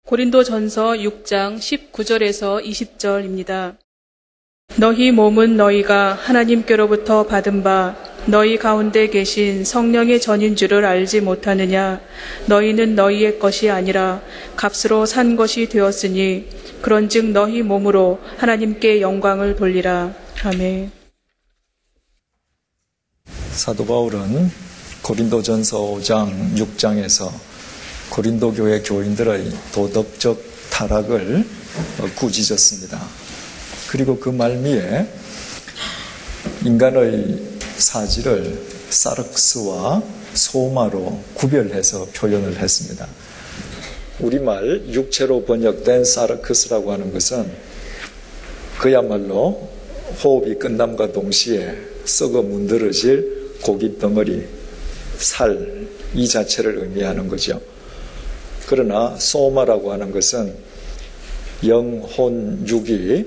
고린도전서 6장 19절에서 20절입니다. 너희 몸은 너희가 하나님께로부터 받은 바 너희 가운데 계신 성령의 전인 줄을 알지 못하느냐. 너희는 너희의 것이 아니라 값으로 산 것이 되었으니 그런즉 너희 몸으로 하나님께 영광을 돌리라. 아멘. 사도 바울은 고린도전서 5장 6장에서 고린도 교회 교인들의 도덕적 타락을 꾸짖었습니다. 그리고 그 말미에 인간의 사지를 사르크스와 소마로 구별해서 표현을 했습니다. 우리말 육체로 번역된 사르크스라고 하는 것은 그야말로 호흡이 끝남과 동시에 썩어 문드러질 고기 덩어리, 살, 이 자체를 의미하는 거죠. 그러나 소마라고 하는 것은 영, 혼, 육이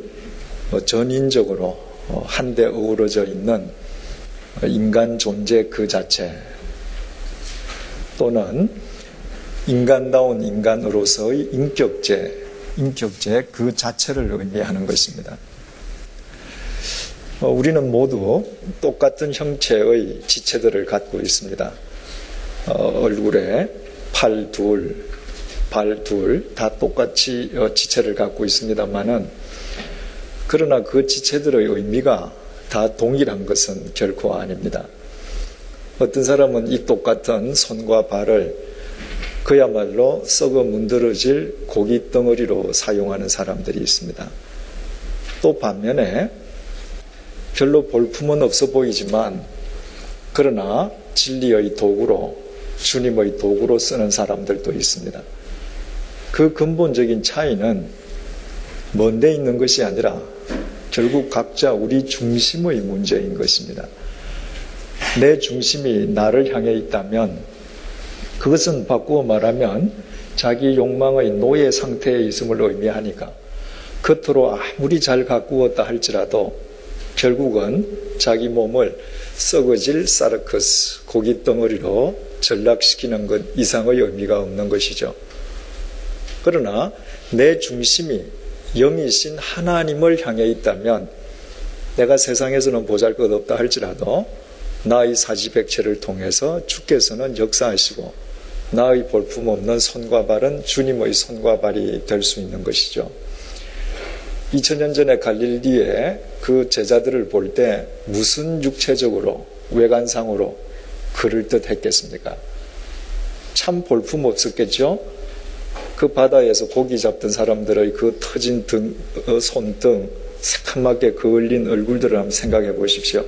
전인적으로 한데 어우러져 있는 인간 존재 그 자체, 또는 인간다운 인간으로서의 인격체 그 자체를 의미하는 것입니다. 우리는 모두 똑같은 형체의 지체들을 갖고 있습니다. 얼굴에 팔 둘, 발 둘 다 똑같이 지체를 갖고 있습니다만은, 그러나 그 지체들의 의미가 다 동일한 것은 결코 아닙니다. 어떤 사람은 이 똑같은 손과 발을 그야말로 썩어 문드러질 고기 덩어리로 사용하는 사람들이 있습니다. 또 반면에 별로 볼품은 없어 보이지만 그러나 진리의 도구로, 주님의 도구로 쓰는 사람들도 있습니다. 그 근본적인 차이는 먼데 있는 것이 아니라 결국 각자 우리 중심의 문제인 것입니다. 내 중심이 나를 향해 있다면 그것은 바꾸어 말하면 자기 욕망의 노예 상태에 있음을 의미하니까 겉으로 아무리 잘 가꾸었다 할지라도 결국은 자기 몸을 썩어질 사르크스, 고기 덩어리로 전락시키는 것 이상의 의미가 없는 것이죠. 그러나 내 중심이 영이신 하나님을 향해 있다면 내가 세상에서는 보잘것없다 할지라도 나의 사지백체를 통해서 주께서는 역사하시고 나의 볼품없는 손과 발은 주님의 손과 발이 될 수 있는 것이죠. 2000년 전에 갈릴리에 그 제자들을 볼 때 무슨 육체적으로, 외관상으로 그럴듯 했겠습니까? 참 볼품 없었겠죠? 그 바다에서 고기 잡던 사람들의 그 터진 등, 손등, 새카맣게 그을린 얼굴들을 한번 생각해 보십시오.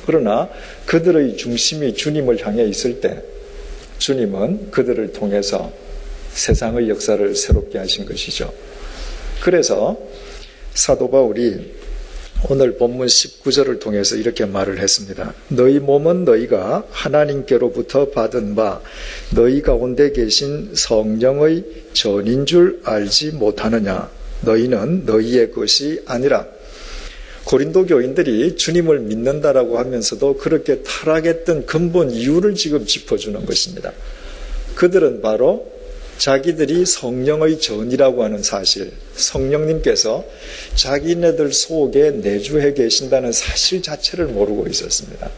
그러나 그들의 중심이 주님을 향해 있을 때 주님은 그들을 통해서 세상의 역사를 새롭게 하신 것이죠. 그래서 사도 바울이 오늘 본문 19절을 통해서 이렇게 말을 했습니다. 너희 몸은 너희가 하나님께로부터 받은 바 너희 가운데 계신 성령의 전인 줄 알지 못하느냐. 너희는 너희의 것이 아니라. 고린도 교인들이 주님을 믿는다라고 하면서도 그렇게 타락했던 근본 이유를 지금 짚어주는 것입니다. 그들은 바로 자기들이 성령의 전이라고 하는 사실, 성령님께서 자기네들 속에 내주해 계신다는 사실 자체를 모르고 있었습니다.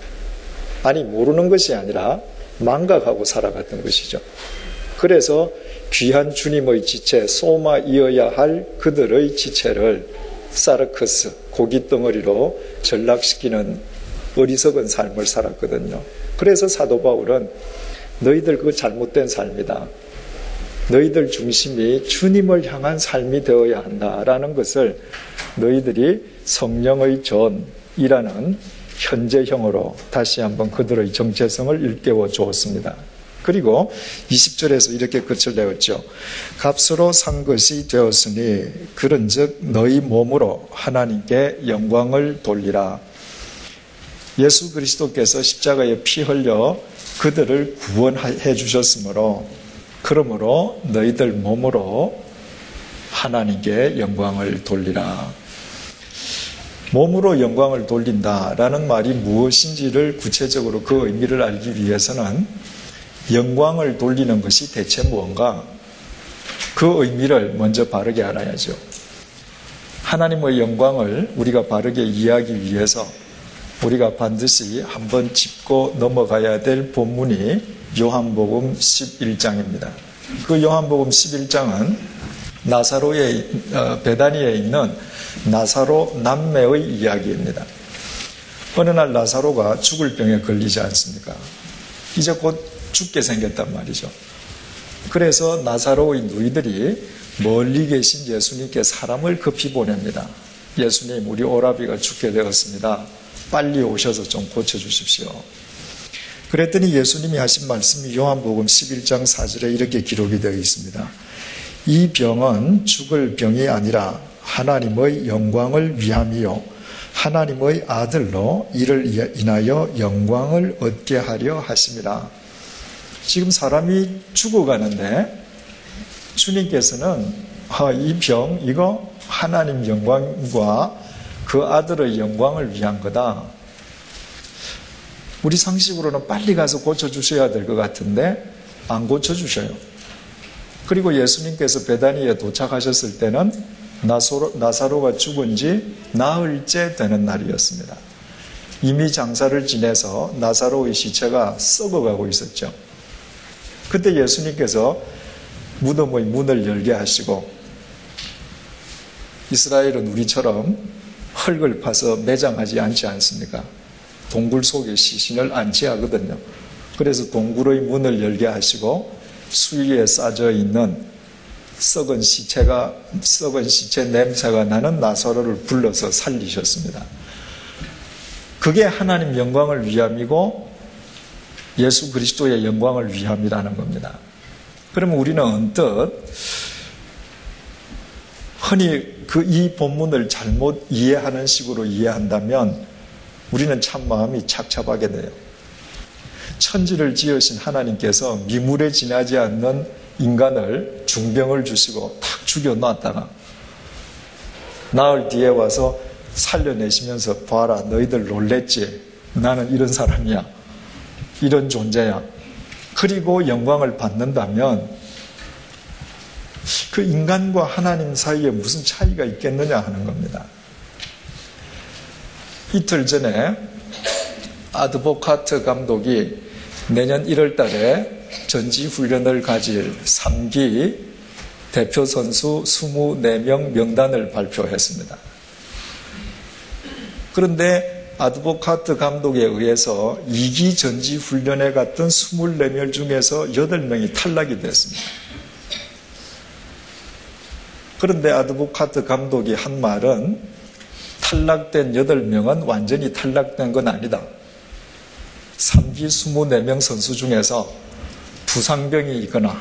아니, 모르는 것이 아니라 망각하고 살아갔던 것이죠. 그래서 귀한 주님의 지체, 소마이어야 할 그들의 지체를 사르크스, 고기 덩어리로 전락시키는 어리석은 삶을 살았거든요. 그래서 사도 바울은 너희들 그거 잘못된 삶이다. 너희들 중심이 주님을 향한 삶이 되어야 한다라는 것을 너희들이 성령의 전이라는 현재형으로 다시 한번 그들의 정체성을 일깨워 주었습니다. 그리고 20절에서 이렇게 끝을 내었죠. 값으로 산 것이 되었으니 그런즉 너희 몸으로 하나님께 영광을 돌리라. 예수 그리스도께서 십자가에 피 흘려 그들을 구원해 주셨으므로 그러므로 너희들 몸으로 하나님께 영광을 돌리라. 몸으로 영광을 돌린다라는 말이 무엇인지를 구체적으로 그 의미를 알기 위해서는 영광을 돌리는 것이 대체 무언가? 그 의미를 먼저 바르게 알아야죠. 하나님의 영광을 우리가 바르게 이해하기 위해서 우리가 반드시 한번 짚고 넘어가야 될 본문이 요한복음 11장입니다. 그 요한복음 11장은 베다니에 있는 나사로 남매의 이야기입니다. 어느 날 나사로가 죽을 병에 걸리지 않습니까? 이제 곧 죽게 생겼단 말이죠. 그래서 나사로의 누이들이 멀리 계신 예수님께 사람을 급히 보냅니다. 예수님, 우리 오라비가 죽게 되었습니다. 빨리 오셔서 좀 고쳐주십시오. 그랬더니 예수님이 하신 말씀이 요한복음 11장 4절에 이렇게 기록이 되어 있습니다. 이 병은 죽을 병이 아니라 하나님의 영광을 위함이요 하나님의 아들로 이를 인하여 영광을 얻게 하려 하심이라. 지금 사람이 죽어가는데 주님께서는 이 병 이거 하나님 영광과 그 아들의 영광을 위한 거다. 우리 상식으로는 빨리 가서 고쳐주셔야 될 것 같은데 안 고쳐주셔요. 그리고 예수님께서 베다니에 도착하셨을 때는 나사로가 죽은 지 나흘째 되는 날이었습니다. 이미 장사를 지내서 나사로의 시체가 썩어가고 있었죠. 그때 예수님께서 무덤의 문을 열게 하시고, 이스라엘은 우리처럼 흙을 파서 매장하지 않지 않습니까? 동굴 속에 시신을 안치하거든요. 그래서 동굴의 문을 열게 하시고 수위에 싸져 있는 썩은 시체 냄새가 나는 나사로를 불러서 살리셨습니다. 그게 하나님 영광을 위함이고 예수 그리스도의 영광을 위함이라는 겁니다. 그러면 우리는 언뜻 흔히 이 본문을 잘못 이해하는 식으로 이해한다면 우리는 참 마음이 착잡하게 돼요. 천지를 지으신 하나님께서 미물에 지나지 않는 인간을 중병을 주시고 탁 죽여놨다가 나흘 뒤에 와서 살려내시면서 봐라, 너희들 놀랬지? 나는 이런 사람이야. 이런 존재야. 그리고 영광을 받는다면 그 인간과 하나님 사이에 무슨 차이가 있겠느냐 하는 겁니다. 이틀 전에 아드보카트 감독이 내년 1월 달에 전지훈련을 가질 3기 대표 선수 24명 명단을 발표했습니다. 그런데 아드보카트 감독에 의해서 2기 전지훈련에 갔던 24명 중에서 8명이 탈락이 됐습니다. 그런데 아드보카트 감독이 한 말은 탈락된 8명은 완전히 탈락된 건 아니다. 3기 24명 선수 중에서 부상병이 있거나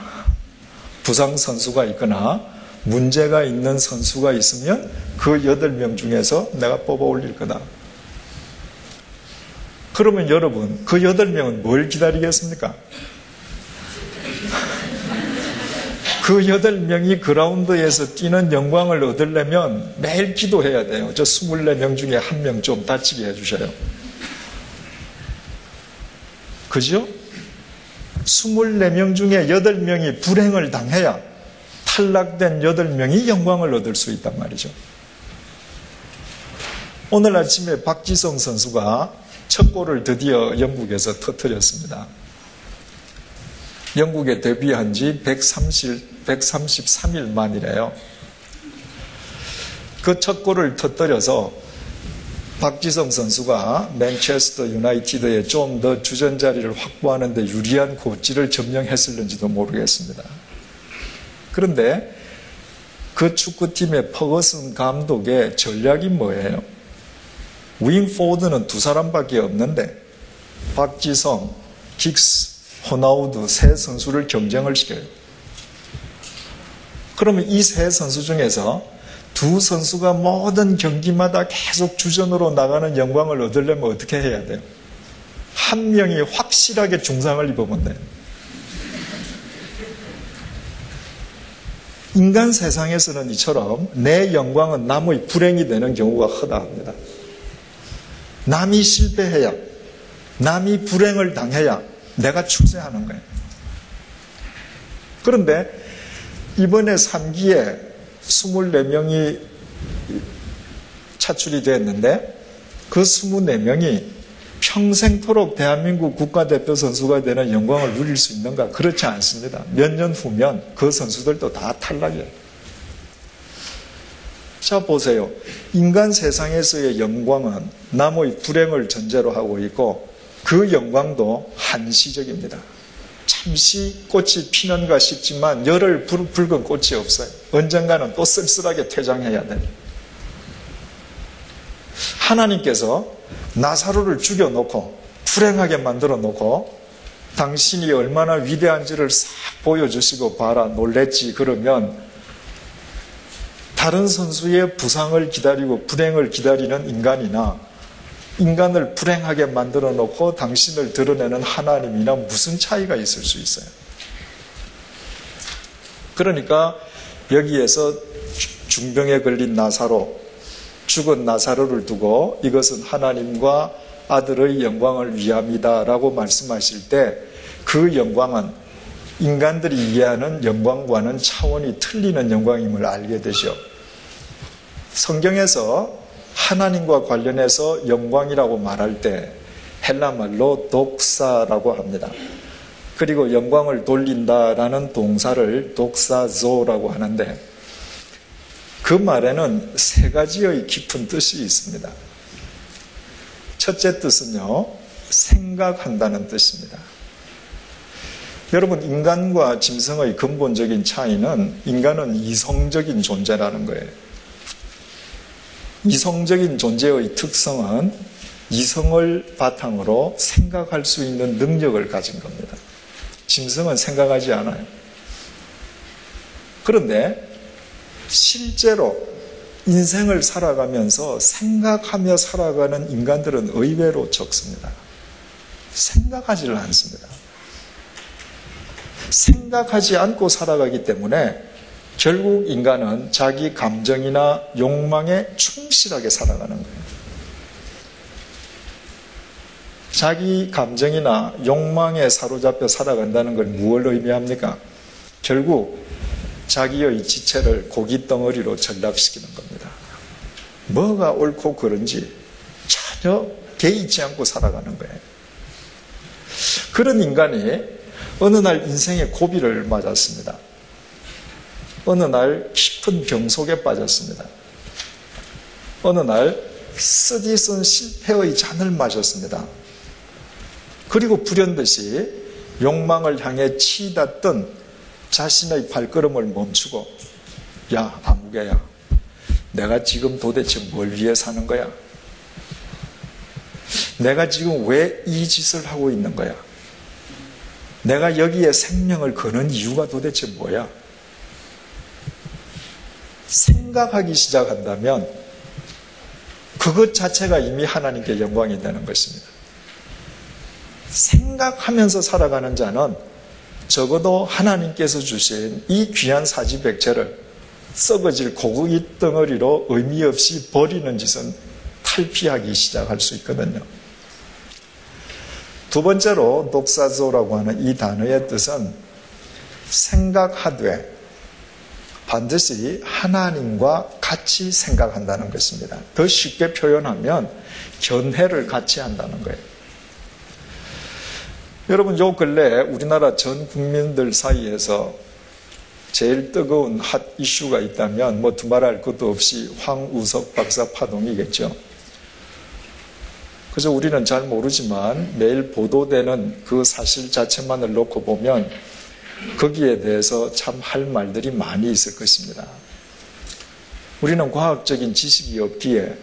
부상 선수가 있거나 문제가 있는 선수가 있으면 그 8명 중에서 내가 뽑아 올릴 거다. 그러면 여러분, 그 8명은 뭘 기다리겠습니까? 그 8명이 그라운드에서 뛰는 영광을 얻으려면 매일 기도해야 돼요. 저 24명 중에 1명 좀 다치게 해주셔요. 그죠? 24명 중에 8명이 불행을 당해야 탈락된 8명이 영광을 얻을 수 있단 말이죠. 오늘 아침에 박지성 선수가 첫 골을 드디어 영국에서 터뜨렸습니다. 영국에 데뷔한 지 133일 만이래요. 그 첫 골을 터뜨려서 박지성 선수가 맨체스터 유나이티드에 좀 더 주전 자리를 확보하는 데 유리한 고지를 점령했을는지도 모르겠습니다. 그런데 그 축구팀의 퍼거슨 감독의 전략이 뭐예요? 윙포드는 2사람밖에 없는데 박지성, 긱스, 호나우두 3선수를 경쟁을 시켜요. 그러면 이 3선수 중에서 2선수가 모든 경기마다 계속 주전으로 나가는 영광을 얻으려면 어떻게 해야 돼요? 1명이 확실하게 중상을 입으면 돼요. 인간 세상에서는 이처럼 내 영광은 남의 불행이 되는 경우가 허다합니다. 남이 실패해야, 남이 불행을 당해야 내가 출세하는 거예요. 그런데 이번에 3기에 24명이 차출이 됐는데 그 24명이 평생토록 대한민국 국가대표 선수가 되는 영광을 누릴 수 있는가? 그렇지 않습니다. 몇 년 후면 그 선수들도 다 탈락이에요. 자, 보세요. 인간 세상에서의 영광은 남의 불행을 전제로 하고 있고 그 영광도 한시적입니다. 잠시 꽃이 피는가 싶지만 열흘 붉은 꽃이 없어요. 언젠가는 또 쓸쓸하게 퇴장해야 돼요. 하나님께서 나사로를 죽여놓고 불행하게 만들어 놓고 당신이 얼마나 위대한지를 싹 보여주시고 봐라 놀랬지 그러면 다른 선수의 부상을 기다리고 불행을 기다리는 인간이나 인간을 불행하게 만들어 놓고 당신을 드러내는 하나님이나 무슨 차이가 있을 수 있어요. 그러니까 여기에서 중병에 걸린 나사로, 죽은 나사로를 두고 이것은 하나님과 아들의 영광을 위함이다 라고 말씀하실 때 그 영광은 인간들이 이해하는 영광과는 차원이 틀리는 영광임을 알게 되죠. 성경에서 하나님과 관련해서 영광이라고 말할 때 헬라말로 독사라고 합니다. 그리고 영광을 돌린다라는 동사를 독사조라고 하는데 그 말에는 세 가지의 깊은 뜻이 있습니다. 첫째 뜻은요, 생각한다는 뜻입니다. 여러분, 인간과 짐승의 근본적인 차이는 인간은 이성적인 존재라는 거예요. 이성적인 존재의 특성은 이성을 바탕으로 생각할 수 있는 능력을 가진 겁니다. 짐승은 생각하지 않아요. 그런데 실제로 인생을 살아가면서 생각하며 살아가는 인간들은 의외로 적습니다. 생각하지를 않습니다. 생각하지 않고 살아가기 때문에 결국 인간은 자기 감정이나 욕망에 충실하게 살아가는 거예요. 자기 감정이나 욕망에 사로잡혀 살아간다는 걸 무엇을 의미합니까? 결국 자기의 지체를 고깃덩어리로 전락시키는 겁니다. 뭐가 옳고 그른지 전혀 개의치 않고 살아가는 거예요. 그런 인간이 어느 날 인생의 고비를 맞았습니다. 어느 날 깊은 병 속에 빠졌습니다. 어느 날 쓰디쓴 실패의 잔을 마셨습니다. 그리고 불현듯이 욕망을 향해 치닫던 자신의 발걸음을 멈추고 야, 아무개야, 내가 지금 도대체 뭘 위해 사는 거야? 내가 지금 왜 이 짓을 하고 있는 거야? 내가 여기에 생명을 거는 이유가 도대체 뭐야? 생각하기 시작한다면 그것 자체가 이미 하나님께 영광이 되는 것입니다. 생각하면서 살아가는 자는 적어도 하나님께서 주신 이 귀한 사지백체를 썩어질 고기 덩어리로 의미 없이 버리는 짓은 탈피하기 시작할 수 있거든요. 두 번째로 독사조라고 하는 이 단어의 뜻은 생각하되 반드시 하나님과 같이 생각한다는 것입니다. 더 쉽게 표현하면 견해를 같이 한다는 거예요. 여러분, 요 근래 우리나라 전 국민들 사이에서 제일 뜨거운 핫 이슈가 있다면 뭐 두말할 것도 없이 황우석 박사 파동이겠죠. 그래서 우리는 잘 모르지만 매일 보도되는 그 사실 자체만을 놓고 보면 거기에 대해서 참 할 말들이 많이 있을 것입니다. 우리는 과학적인 지식이 없기에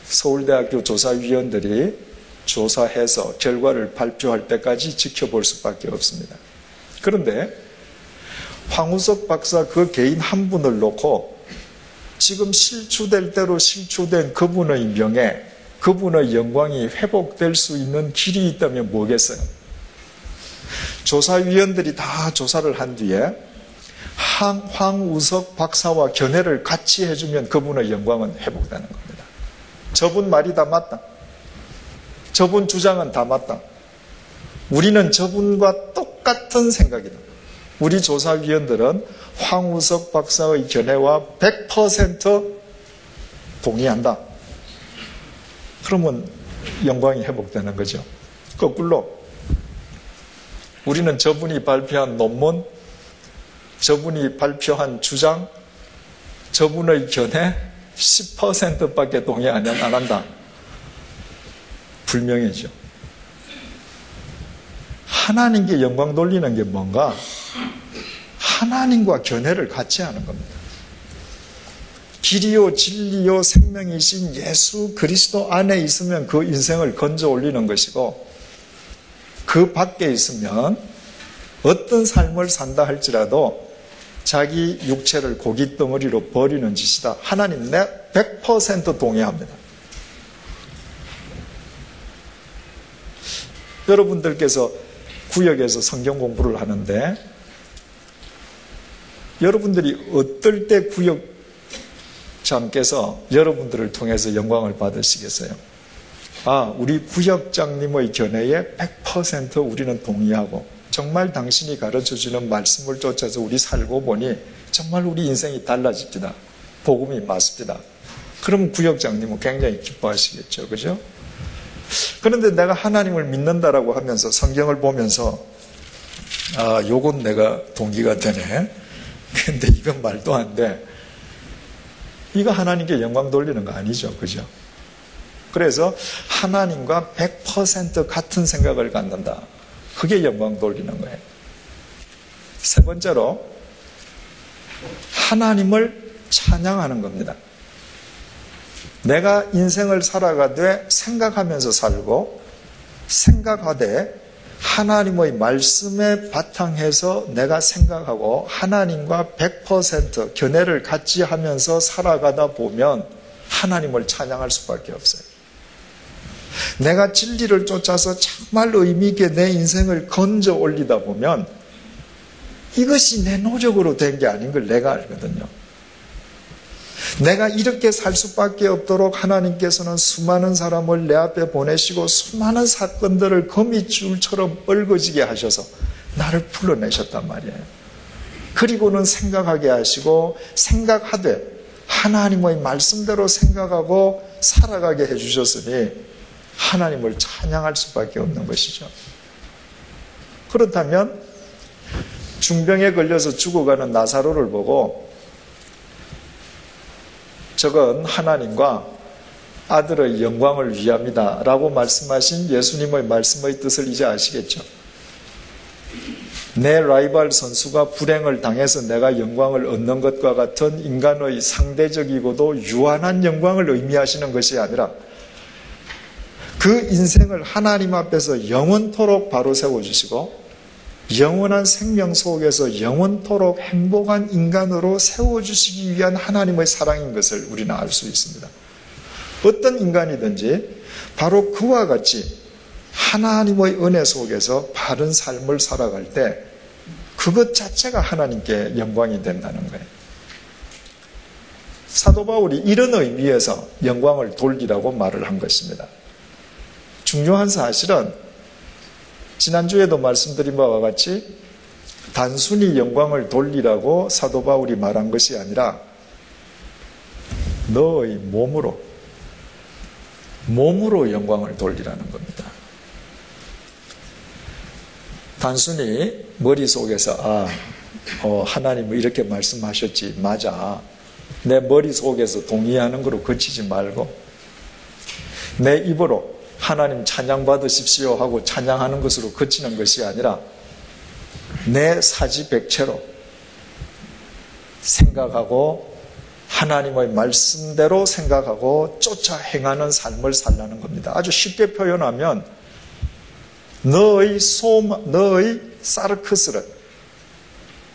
서울대학교 조사위원들이 조사해서 결과를 발표할 때까지 지켜볼 수밖에 없습니다. 그런데 황우석 박사 그 개인 한 분을 놓고 지금 실추될 대로 실추된 그분의 명예, 그분의 영광이 회복될 수 있는 길이 있다면 뭐겠어요? 조사위원들이 다 조사를 한 뒤에 황우석 박사와 견해를 같이 해주면 그분의 영광은 회복되는 겁니다. 저분 말이 다 맞다. 저분 주장은 다 맞다. 우리는 저분과 똑같은 생각이다. 우리 조사위원들은 황우석 박사의 견해와 100% 동의한다. 그러면 영광이 회복되는 거죠. 거꾸로 우리는 저분이 발표한 논문, 저분이 발표한 주장, 저분의 견해 10%밖에 동의 안 한다. 불명예죠. 하나님께 영광 돌리는 게 뭔가? 하나님과 견해를 같이 하는 겁니다. 길이요 진리요 생명이신 예수 그리스도 안에 있으면 그 인생을 건져 올리는 것이고, 그 밖에 있으면 어떤 삶을 산다 할지라도 자기 육체를 고깃덩어리로 버리는 짓이다. 하나님 내 100% 동의합니다. 여러분들께서 구역에서 성경 공부를 하는데 여러분들이 어떨 때 구역장께서 여러분들을 통해서 영광을 받으시겠어요? 아, 우리 구역장님의 견해에 100% 우리는 동의하고 정말 당신이 가르쳐주는 말씀을 쫓아서 우리 살고 보니 정말 우리 인생이 달라집니다. 복음이 맞습니다. 그럼 구역장님은 굉장히 기뻐하시겠죠. 그죠? 그런데 내가 하나님을 믿는다라고 하면서 성경을 보면서 아, 요건 내가 동기가 되네. 근데 이건 말도 안 돼. 이거 하나님께 영광 돌리는 거 아니죠. 그죠? 그래서 하나님과 100% 같은 생각을 갖는다. 그게 영광 돌리는 거예요. 세 번째로 하나님을 찬양하는 겁니다. 내가 인생을 살아가되 생각하면서 살고, 생각하되 하나님의 말씀에 바탕해서 내가 생각하고 하나님과 100% 견해를 같이 하면서 살아가다 보면 하나님을 찬양할 수밖에 없어요. 내가 진리를 쫓아서 정말 의미 있게 내 인생을 건져 올리다 보면 이것이 내 노력으로 된 게 아닌 걸 내가 알거든요. 내가 이렇게 살 수밖에 없도록 하나님께서는 수많은 사람을 내 앞에 보내시고 수많은 사건들을 거미줄처럼 얽어지게 하셔서 나를 불러내셨단 말이에요. 그리고는 생각하게 하시고 생각하되 하나님의 말씀대로 생각하고 살아가게 해주셨으니 하나님을 찬양할 수밖에 없는 것이죠. 그렇다면 중병에 걸려서 죽어가는 나사로를 보고 저건 하나님과 아들의 영광을 위함이다 라고 말씀하신 예수님의 말씀의 뜻을 이제 아시겠죠? 내 라이벌 선수가 불행을 당해서 내가 영광을 얻는 것과 같은 인간의 상대적이고도 유한한 영광을 의미하시는 것이 아니라 그 인생을 하나님 앞에서 영원토록 바로 세워주시고 영원한 생명 속에서 영원토록 행복한 인간으로 세워주시기 위한 하나님의 사랑인 것을 우리는 알 수 있습니다. 어떤 인간이든지 바로 그와 같이 하나님의 은혜 속에서 바른 삶을 살아갈 때 그것 자체가 하나님께 영광이 된다는 거예요. 사도 바울이 이런 의미에서 영광을 돌리라고 말을 한 것입니다. 중요한 사실은 지난주에도 말씀드린 바와 같이 단순히 영광을 돌리라고 사도 바울이 말한 것이 아니라 너의 몸으로 영광을 돌리라는 겁니다. 단순히 머릿속에서 하나님은 이렇게 말씀하셨지, 맞아. 내 머릿속에서 동의하는 거로 그치지 말고 내 입으로 하나님 찬양 받으십시오 하고 찬양하는 것으로 그치는 것이 아니라 내 사지백체로 생각하고 하나님의 말씀대로 생각하고 쫓아 행하는 삶을 살라는 겁니다. 아주 쉽게 표현하면 너의 사르크스를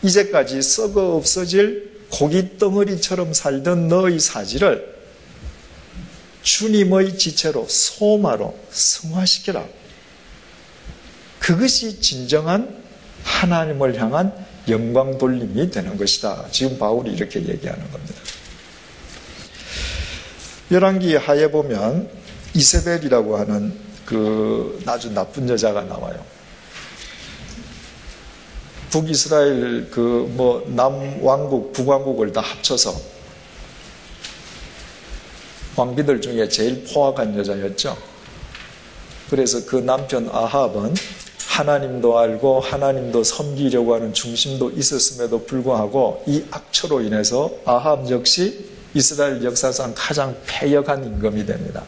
이제까지 썩어 없어질 고깃덩어리처럼 살던 너의 사지를 주님의 지체로 소마로 승화시켜라. 그것이 진정한 하나님을 향한 영광 돌림이 되는 것이다. 지금 바울이 이렇게 얘기하는 겁니다. 열왕기 하에 보면 이세벨이라고 하는 그 아주 나쁜 여자가 나와요. 북이스라엘 남왕국, 북왕국을 다 합쳐서 왕비들 중에 제일 포악한 여자였죠. 그래서 그 남편 아합은 하나님도 알고 하나님도 섬기려고 하는 중심도 있었음에도 불구하고 이 악처로 인해서 아합 역시 이스라엘 역사상 가장 패역한 임금이 됩니다.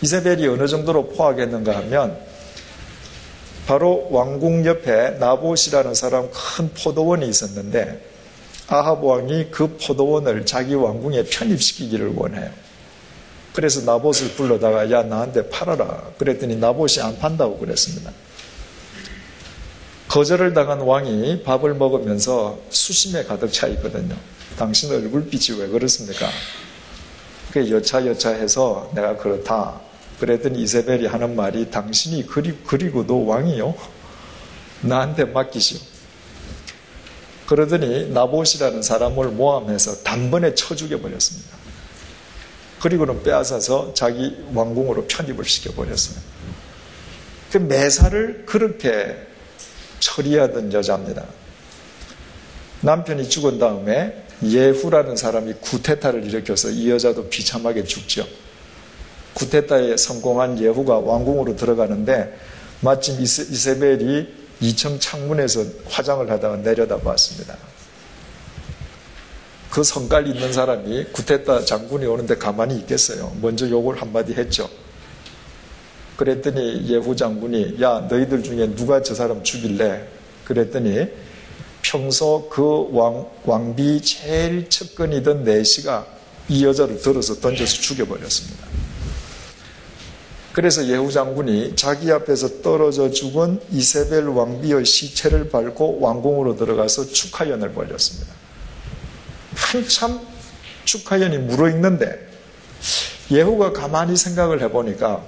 이세벨이 어느 정도로 포악했는가 하면 바로 왕궁 옆에 나봇이라는 사람 큰 포도원이 있었는데 아합 왕이 그 포도원을 자기 왕궁에 편입시키기를 원해요. 그래서 나봇을 불러다가 야 나한테 팔아라 그랬더니 나봇이 안 판다고 그랬습니다. 거절을 당한 왕이 밥을 먹으면서 수심에 가득 차 있거든요. 당신 얼굴빛이 왜 그렇습니까? 그게 여차여차해서 내가 그렇다. 그랬더니 이세벨이 하는 말이 당신이 그리고도 왕이요? 나한테 맡기시오. 그러더니 나봇이라는 사람을 모함해서 단번에 쳐 죽여버렸습니다. 그리고는 빼앗아서 자기 왕궁으로 편입을 시켜버렸어요. 그 매사를 그렇게 처리하던 여자입니다. 남편이 죽은 다음에 예후라는 사람이 쿠데타를 일으켜서 이 여자도 비참하게 죽죠. 쿠데타에 성공한 예후가 왕궁으로 들어가는데 마침 이세벨이 2층 창문에서 화장을 하다가 내려다봤습니다. 그 성깔 있는 사람이 쿠데타 장군이 오는데 가만히 있겠어요. 먼저 욕을 한마디 했죠. 그랬더니 예후 장군이 야 너희들 중에 누가 저 사람 죽일래? 그랬더니 평소 그 왕비 제일 측근이던 내시가 이 여자를 들어서 던져서 죽여버렸습니다. 그래서 예후 장군이 자기 앞에서 떨어져 죽은 이세벨 왕비의 시체를 밟고 왕궁으로 들어가서 축하연을 벌였습니다. 한참 축하연이 물어있는데 예후가 가만히 생각을 해보니까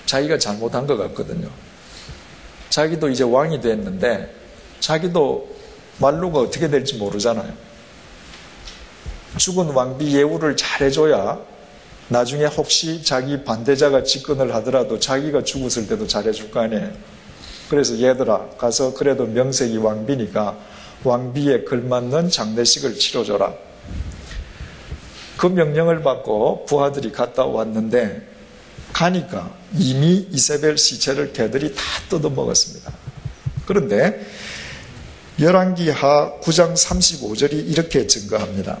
자기가 잘못한 것 같거든요. 자기도 이제 왕이 됐는데 자기도 말로가 어떻게 될지 모르잖아요. 죽은 왕비 예후를 잘해줘야 나중에 혹시 자기 반대자가 집권을 하더라도 자기가 죽었을 때도 잘해줄 거 아니에요. 그래서 얘들아 가서 그래도 명색이 왕비니까 왕비에 걸맞는 장례식을 치러줘라. 그 명령을 받고 부하들이 갔다 왔는데 가니까 이미 이세벨 시체를 개들이 다 뜯어먹었습니다. 그런데 열왕기하 9장 35절이 이렇게 증거합니다.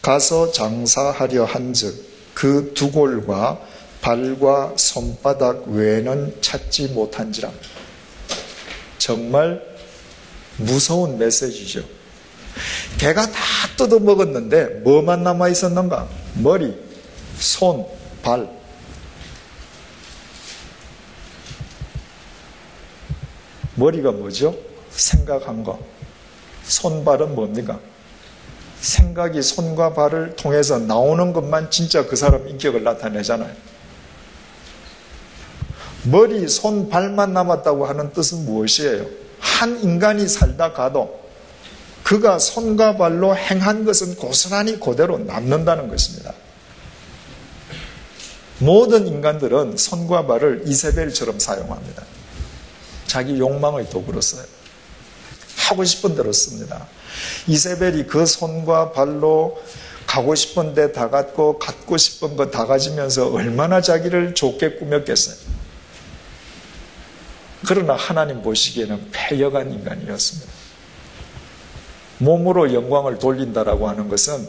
가서 장사하려 한즉 그 두골과 발과 손바닥 외에는 찾지 못한지라. 정말 무서운 메시지죠. 개가 다 뜯어먹었는데 뭐만 남아있었는가? 머리, 손, 발. 머리가 뭐죠? 생각한 거. 손발은 뭡니까? 생각이 손과 발을 통해서 나오는 것만 진짜 그 사람 인격을 나타내잖아요. 머리, 손, 발만 남았다고 하는 뜻은 무엇이에요? 한 인간이 살다 가도 그가 손과 발로 행한 것은 고스란히 그대로 남는다는 것입니다. 모든 인간들은 손과 발을 이세벨처럼 사용합니다. 자기 욕망의 도구로 써요. 하고 싶은 대로 씁니다. 이세벨이 그 손과 발로 가고 싶은 데 다 갔고 갖고 싶은 거 다 가지면서 얼마나 자기를 좋게 꾸몄겠어요. 그러나 하나님 보시기에는 패역한 인간이었습니다. 몸으로 영광을 돌린다라고 하는 것은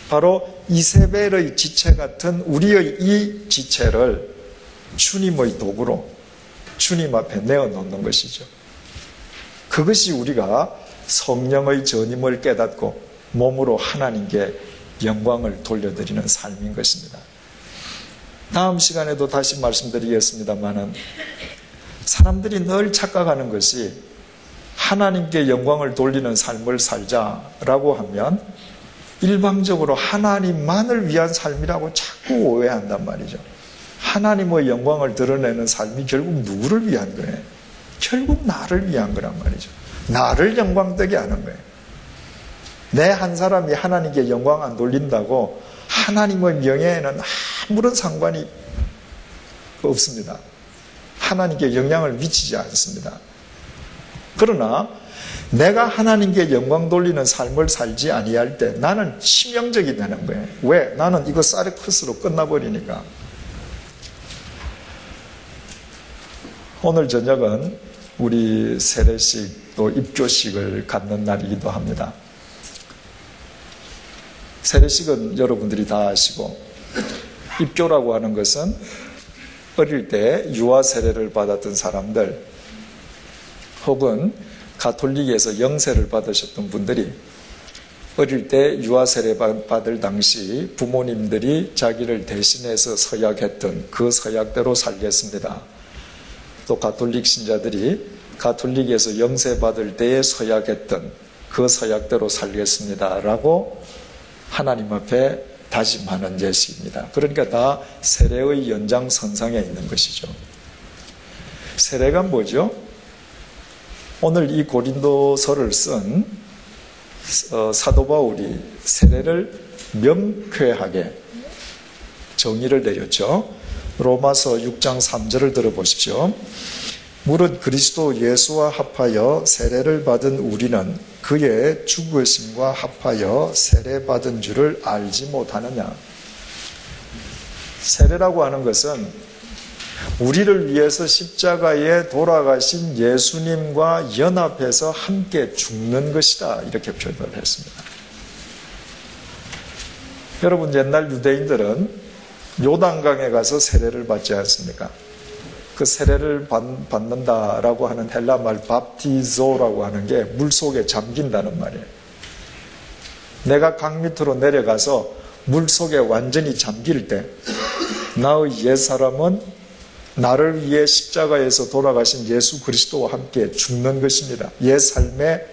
바로 이세벨의 지체 같은 우리의 이 지체를 주님의 도구로 주님 앞에 내어놓는 것이죠. 그것이 우리가 성령의 전임을 깨닫고 몸으로 하나님께 영광을 돌려드리는 삶인 것입니다. 다음 시간에도 다시 말씀드리겠습니다만은 사람들이 늘 착각하는 것이 하나님께 영광을 돌리는 삶을 살자라고 하면 일방적으로 하나님만을 위한 삶이라고 자꾸 오해한단 말이죠. 하나님의 영광을 드러내는 삶이 결국 누구를 위한 거예요? 결국 나를 위한 거란 말이죠. 나를 영광되게 하는 거예요. 내 한 사람이 하나님께 영광 안 돌린다고 하나님의 명예에는 아무런 상관이 없습니다. 하나님께 영향을 미치지 않습니다. 그러나 내가 하나님께 영광 돌리는 삶을 살지 아니할 때 나는 치명적이 되는 거예요. 왜? 나는 이거 사르크스로 끝나버리니까. 오늘 저녁은 우리 세례식 또 입교식을 갖는 날이기도 합니다. 세례식은 여러분들이 다 아시고, 입교라고 하는 것은 어릴 때 유아 세례를 받았던 사람들 혹은 가톨릭에서 영세를 받으셨던 분들이 어릴 때 유아 세례 받을 당시 부모님들이 자기를 대신해서 서약했던 그 서약대로 살겠습니다. 또 가톨릭 신자들이 가톨릭에서 영세 받을 때에 서약했던 그 서약대로 살겠습니다 라고 하나님 앞에 다짐하는 예식입니다. 그러니까 다 세례의 연장선상에 있는 것이죠. 세례가 뭐죠? 오늘 이 고린도서를 쓴 사도 바울이 세례를 명쾌하게 정의를 내렸죠. 로마서 6장 3절을 들어보십시오. 무릇 그리스도 예수와 합하여 세례를 받은 우리는 그의 죽으심과 합하여 세례받은 줄을 알지 못하느냐. 세례라고 하는 것은 우리를 위해서 십자가에 돌아가신 예수님과 연합해서 함께 죽는 것이다. 이렇게 표현을 했습니다. 여러분, 옛날 유대인들은 요단강에 가서 세례를 받지 않습니까? 그 세례를 받는다라고 하는 헬라 말 밥티조라고 하는 게 물속에 잠긴다는 말이에요. 내가 강 밑으로 내려가서 물속에 완전히 잠길 때 나의 옛사람은 나를 위해 십자가에서 돌아가신 예수 그리스도와 함께 죽는 것입니다. 옛 삶의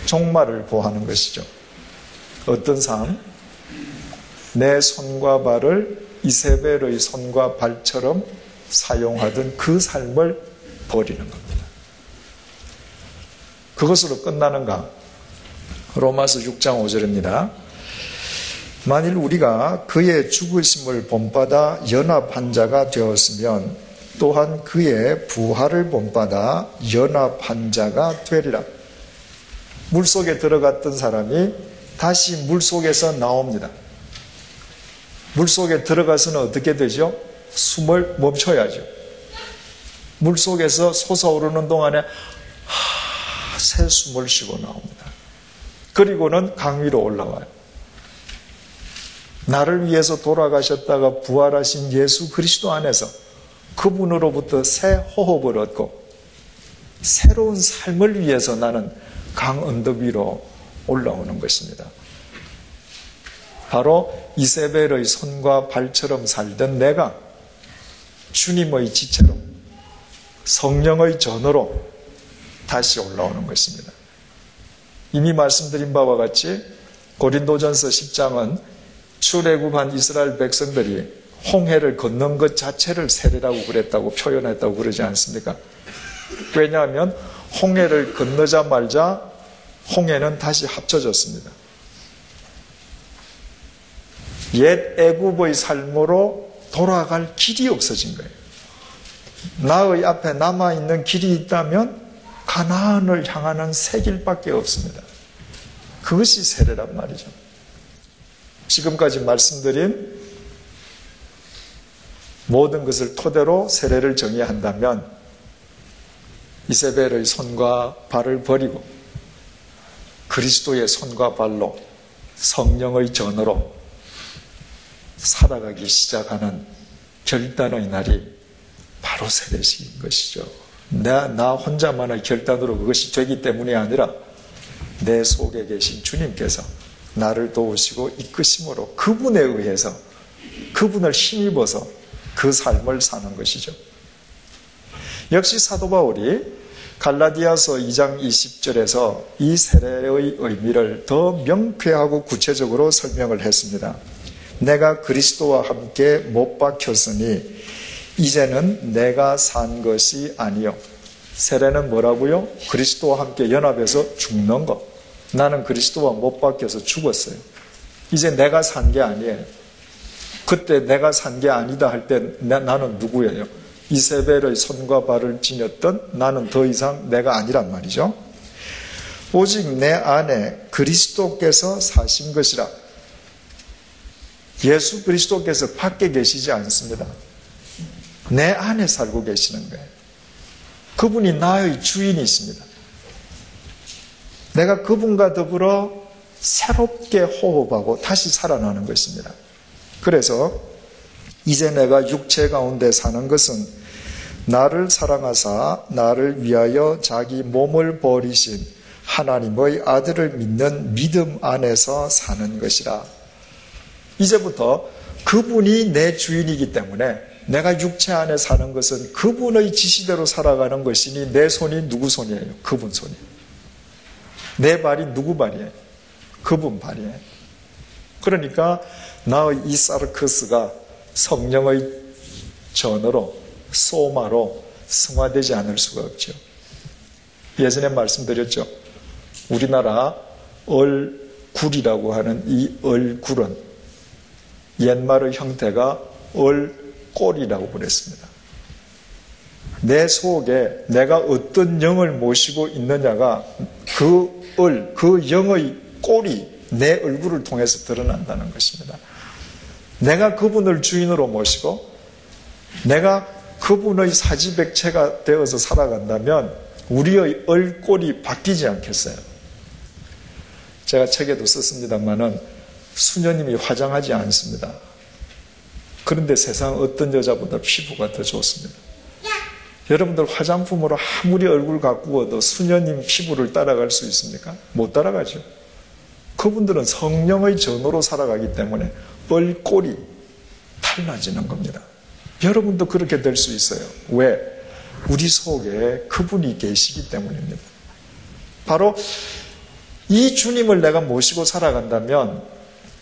종말을 보하는 것이죠. 어떤 삶? 내 손과 발을 이세벨의 손과 발처럼 사용하던 그 삶을 버리는 겁니다. 그것으로 끝나는가? 로마서 6장 5절입니다. 만일 우리가 그의 죽으심을 본받아 연합한 자가 되었으면 또한 그의 부활을 본받아 연합한 자가 되리라. 물속에 들어갔던 사람이 다시 물속에서 나옵니다. 물속에 들어가서는 어떻게 되죠? 숨을 멈춰야죠. 물속에서 솟아오르는 동안에 새 숨을 쉬고 나옵니다. 그리고는 강 위로 올라와요. 나를 위해서 돌아가셨다가 부활하신 예수 그리스도 안에서 그분으로부터 새 호흡을 얻고 새로운 삶을 위해서 나는 강 언덕 위로 올라오는 것입니다. 바로 이세벨의 손과 발처럼 살던 내가 주님의 지체로 성령의 전으로 다시 올라오는 것입니다. 이미 말씀드린 바와 같이 고린도전서 10장은 출애굽한 이스라엘 백성들이 홍해를 건넌 것 자체를 세례라고 그랬다고 표현했다고 그러지 않습니까? 왜냐하면 홍해를 건너자마자 홍해는 다시 합쳐졌습니다. 옛 애굽의 삶으로 돌아갈 길이 없어진 거예요. 나의 앞에 남아있는 길이 있다면 가나안을 향하는 새 길밖에 없습니다. 그것이 세례란 말이죠. 지금까지 말씀드린 모든 것을 토대로 세례를 정의한다면 이세벨의 손과 발을 버리고 그리스도의 손과 발로 성령의 전으로 살아가기 시작하는 결단의 날이 바로 세례식인 것이죠. 나 혼자만의 결단으로 그것이 되기 때문이 아니라 내 속에 계신 주님께서 나를 도우시고 이끄심으로 그분에 의해서 그분을 힘입어서 그 삶을 사는 것이죠. 역시 사도 바울이 갈라디아서 2장 20절에서 이 세례의 의미를 더 명쾌하고 구체적으로 설명을 했습니다. 내가 그리스도와 함께 못 박혔으니 이제는 내가 산 것이 아니요. 세례는 뭐라고요? 그리스도와 함께 연합해서 죽는 것. 나는 그리스도와 못 박혀서 죽었어요. 이제 내가 산 게 아니에요. 그때 내가 산 게 아니다 할 때 나는 누구예요? 이세벨의 손과 발을 지녔던 나는 더 이상 내가 아니란 말이죠. 오직 내 안에 그리스도께서 사신 것이라. 예수 그리스도께서 밖에 계시지 않습니다. 내 안에 살고 계시는 거예요. 그분이 나의 주인이십니다. 내가 그분과 더불어 새롭게 호흡하고 다시 살아나는 것입니다. 그래서 이제 내가 육체 가운데 사는 것은 나를 사랑하사 나를 위하여 자기 몸을 버리신 하나님의 아들을 믿는 믿음 안에서 사는 것이라. 이제부터 그분이 내 주인이기 때문에 내가 육체 안에 사는 것은 그분의 지시대로 살아가는 것이니 내 손이 누구 손이에요? 그분 손이에요. 내 발이 누구 발이에요? 그분 발이에요. 그러니까 나의 이 사르크스가 성령의 전어로 소마로 승화되지 않을 수가 없죠. 예전에 말씀드렸죠. 우리나라 얼굴이라고 하는 이 얼굴은 옛말의 형태가 얼꼴이라고 그랬습니다. 내 속에 내가 어떤 영을 모시고 있느냐가 그 영의 꼴이 내 얼굴을 통해서 드러난다는 것입니다. 내가 그분을 주인으로 모시고 내가 그분의 사지백체가 되어서 살아간다면 우리의 얼꼴이 바뀌지 않겠어요? 제가 책에도 썼습니다만은 수녀님이 화장하지 않습니다. 그런데 세상 어떤 여자보다 피부가 더 좋습니다. 여러분들 화장품으로 아무리 얼굴 가꾸어도 수녀님 피부를 따라갈 수 있습니까? 못 따라가죠. 그분들은 성령의 전으로 살아가기 때문에 얼꼴이 달라지는 겁니다. 여러분도 그렇게 될 수 있어요. 왜? 우리 속에 그분이 계시기 때문입니다. 바로 이 주님을 내가 모시고 살아간다면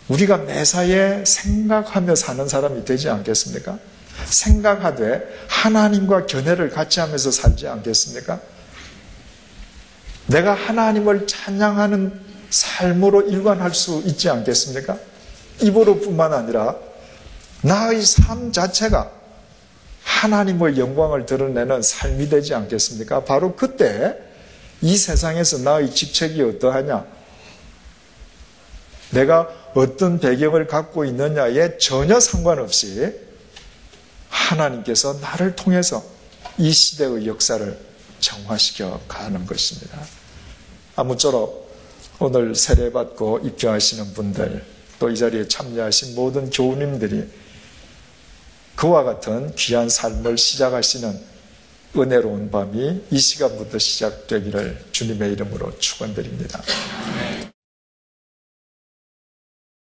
우리가 매사에 생각하며 사는 사람이 되지 않겠습니까? 생각하되 하나님과 견해를 같이 하면서 살지 않겠습니까? 내가 하나님을 찬양하는 삶으로 일관할 수 있지 않겠습니까? 입으로뿐만 아니라 나의 삶 자체가 하나님의 영광을 드러내는 삶이 되지 않겠습니까? 바로 그때 이 세상에서 나의 직책이 어떠하냐? 내가 어떤 배경을 갖고 있느냐에 전혀 상관없이 하나님께서 나를 통해서 이 시대의 역사를 정화시켜 가는 것입니다. 아무쪼록 오늘 세례받고 입교하시는 분들, 또 이 자리에 참여하신 모든 교우님들이 그와 같은 귀한 삶을 시작하시는 은혜로운 밤이 이 시간부터 시작되기를 주님의 이름으로 축원드립니다.